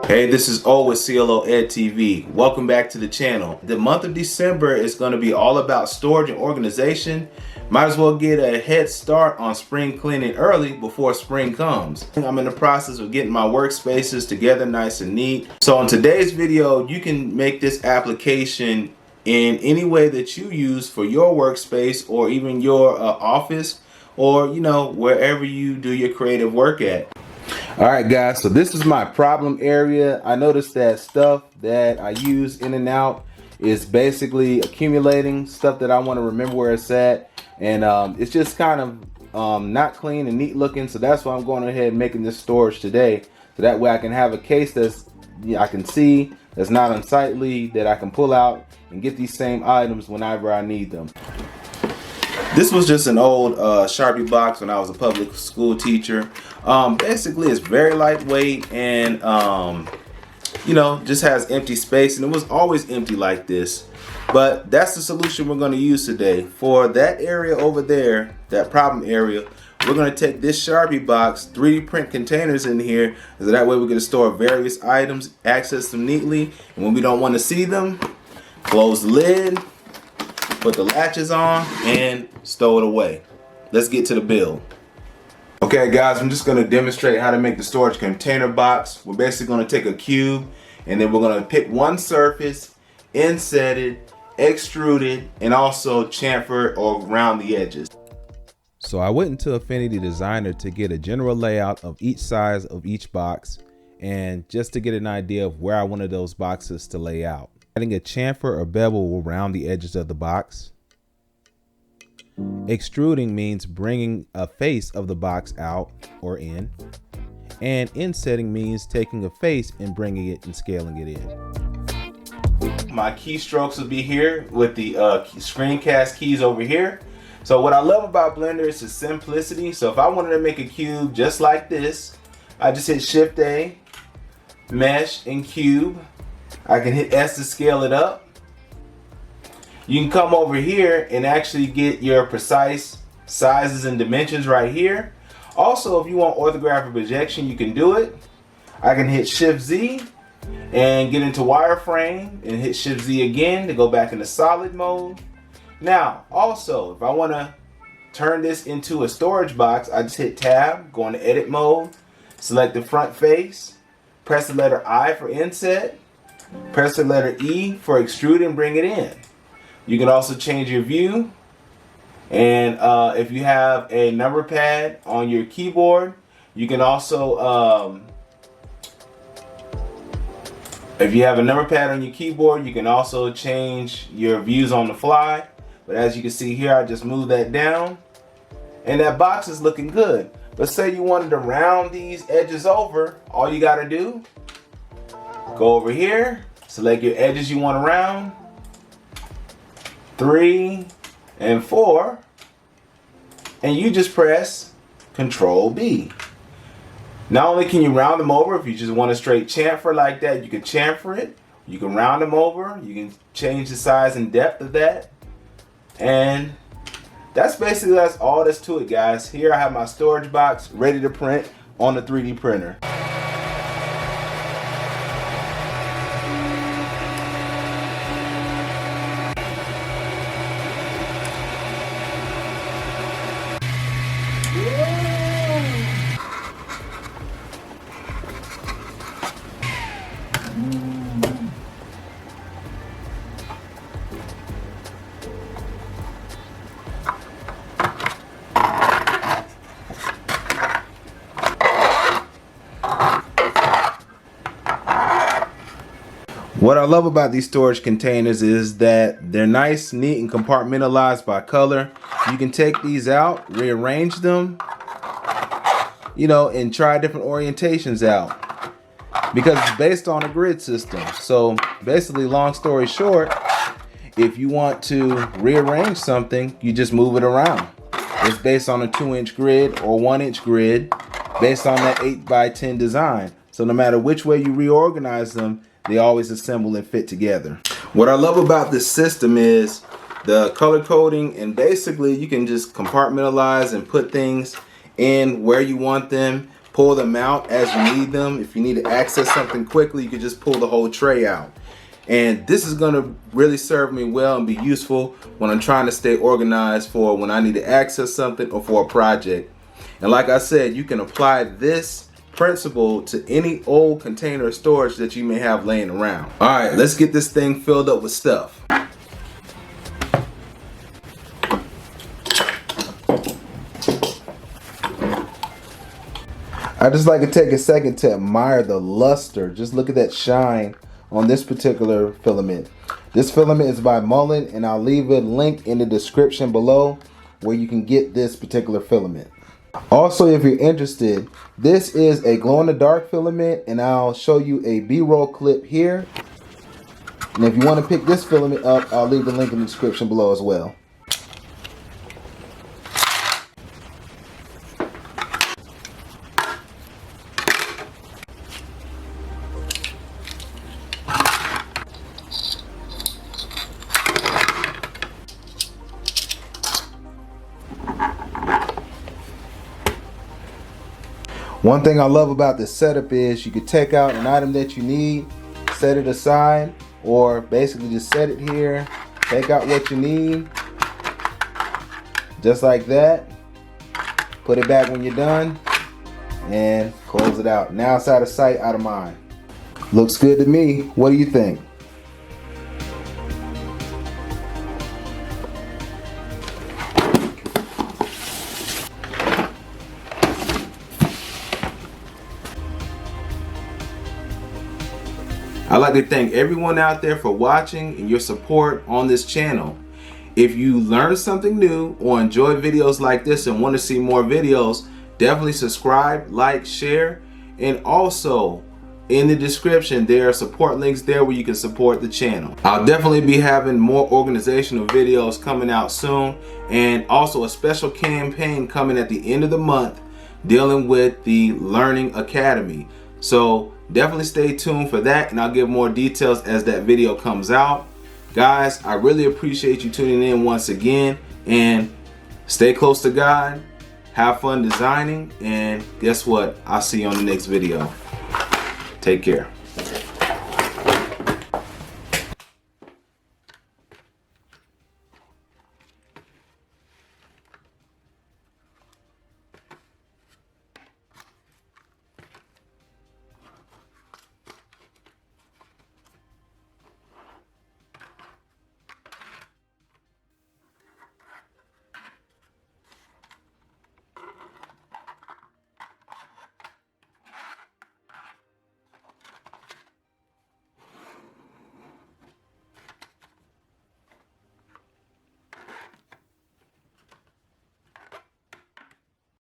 Hey, this is O with CLO Ed TV. Welcome back to the channel. The month of December is going to be all about storage and organization. Might as well get a head start on spring cleaning early before spring comes. I'm in the process of getting my workspaces together nice and neat. So in today's video, you can make this application in any way that you use for your workspace or even your office, or wherever you do your creative work at. Alright guys, so this is my problem area. I noticed that stuff that I use in and out is basically accumulating, stuff that I want to remember where it's at, and it's just kind of not clean and neat looking. So that's why I'm going ahead and making this storage today, so that way I can have a case that's I can see, that's not unsightly, that I can pull out and get these same items whenever I need them. This was just an old Sharpie box when I was a public school teacher. Basically, it's very lightweight and, just has empty space. And it was always empty like this. But that's the solution we're going to use today. For that area over there, that problem area, we're going to take this Sharpie box, 3D print containers in here. So that way we're going to store various items, access them neatly. And when we don't want to see them, close the lid, put the latches on, and stow it away. Let's get to the build. Okay guys, I'm just going to demonstrate how to make the storage container box. We're basically going to take a cube, and then we're going to pick one surface, inset it, extrude it, and also chamfer or round the edges. So I went into Affinity Designer to get a general layout of each size of each box, and just to get an idea of where I wanted those boxes to lay out. Adding a chamfer or bevel will round the edges of the box. Extruding means bringing a face of the box out or in. And insetting means taking a face and bringing it and scaling it in. My keystrokes will be here with the screencast keys over here. So what I love about Blender is the simplicity. So if I wanted to make a cube just like this, I just hit Shift A, Mesh, and Cube. I can hit S to scale it up. You can come over here and actually get your precise sizes and dimensions right here. Also, if you want orthographic projection, you can do it. I can hit Shift Z and get into wireframe, and hit Shift Z again to go back into solid mode. Now, also, if I want to turn this into a storage box, I just hit Tab, go into edit mode, select the front face, press the letter I for inset, press the letter E for extrude, and bring it in. You can also change your view, and if you have a number pad on your keyboard, you can also change your views on the fly. But as you can see here, I just moved that down, and that box is looking good. But say you wanted to round these edges over, all you got to do, go over here, select your edges you want to round, 3 and 4, and you just press Control B. Not only can you round them over, if you just want a straight chamfer like that, you can chamfer it. You can round them over. You can change the size and depth of that. And that's all that's to it, guys. Here I have my storage box ready to print on the 3D printer. What I love about these storage containers is that they're nice, neat, and compartmentalized by color. You can take these out, rearrange them, and try different orientations out, because it's based on a grid system. So basically, long story short, if you want to rearrange something, you just move it around. It's based on a 2-inch grid or 1-inch grid based on that 8x10 design. So no matter which way you reorganize them, they always assemble and fit together. What I love about this system is the color coding, and basically you can just compartmentalize and put things in where you want them, pull them out as you need them. If you need to access something quickly, you can just pull the whole tray out. And this is gonna really serve me well and be useful when I'm trying to stay organized for when I need to access something or for a project. And like I said, you can apply this principle to any old container of storage that you may have laying around. All right, let's get this thing filled up with stuff. I just like to take a second to admire the luster. Just look at that shine on this particular filament. This filament is by Mullen, and I'll leave a link in the description below where you can get this particular filament. Also, if you're interested, this is a glow-in-the-dark filament, and I'll show you a B-roll clip here. And if you want to pick this filament up, I'll leave the link in the description below as well. One thing I love about this setup is you could take out an item that you need, set it aside, or basically just set it here, take out what you need, just like that, put it back when you're done, and close it out. Now it's out of sight, out of mind. Looks good to me. What do you think? I'd like to thank everyone out there for watching and your support on this channel. If you learned something new or enjoy videos like this and want to see more videos, definitely subscribe, like, share, and also in the description there are support links there where you can support the channel. I'll definitely be having more organizational videos coming out soon, and also a special campaign coming at the end of the month dealing with the Learning Academy. So definitely stay tuned for that, and I'll give more details as that video comes out. Guys, I really appreciate you tuning in once again, and stay close to God, have fun designing, and guess what? I'll see you on the next video. Take care.